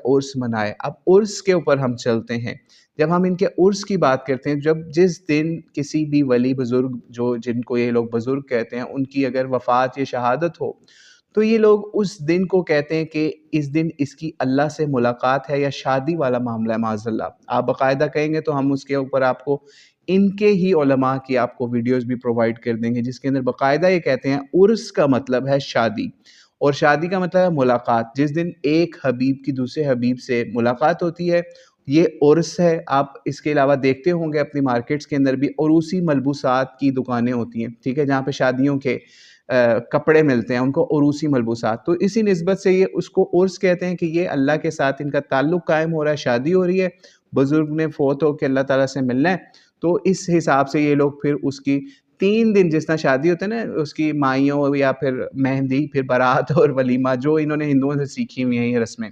عرس منائے۔ اب عرس کے اوپر ہم چلتے ہیں۔ جب ہم ان کے عرس کی بات کرتے ہیں، جس دن کسی بھی ولی بزرگ جن کو یہ لوگ بزرگ کہتے ہیں، ان کی اگر وفات یا شہادت ہو تو یہ لوگ اس دن کو کہتے ہیں کہ اس دن اس کی اللہ سے ملاقات ہے یا شادی والا معاملہ ہے معاذ اللہ۔ آپ باقاعدہ کہیں گے تو ہم اس کے اوپر آپ کو ان کے ہی علماء کی آپ کو ویڈیوز بھی پرووائڈ کر دیں گے، جس کے اندر باقاعدہ یہ کہتے ہیں عرس کا مطلب ہے شادی، اور شادی کا مطلب ہے ملاقات۔ جس دن ایک حبیب کی دوسرے حبیب سے ملاقات ہوتی ہے، یہ عرس ہے۔ آپ اس کے علاوہ دیکھتے ہوں گے اپنی مارکیٹس کے اندر بھی عروسی ملبوسات کی دکانیں ہوتی ہیں، ٹھیک ہے، جہاں پہ شادیوں کے کپڑے ملتے ہیں، ان کو عروسی ملبوسات۔ تو اسی نسبت سے یہ اس کو عرس کہتے ہیں کہ یہ اللہ کے ساتھ ان کا تعلق قائم ہو رہا ہے، شادی ہو رہی ہے، بزرگ نے فوت ہو کے اللہ تعالیٰ سے ملنا ہے، تو اس حساب سے یہ لوگ پھر اس کی 3 دن جس طرح شادی ہوتے ہیں نا، اس کی مائیوں یا پھر مہندی، پھر بارات اور ولیمہ، جو انہوں نے ہندوؤں سے سیکھی ہوئی ہیں یہ رسمیں،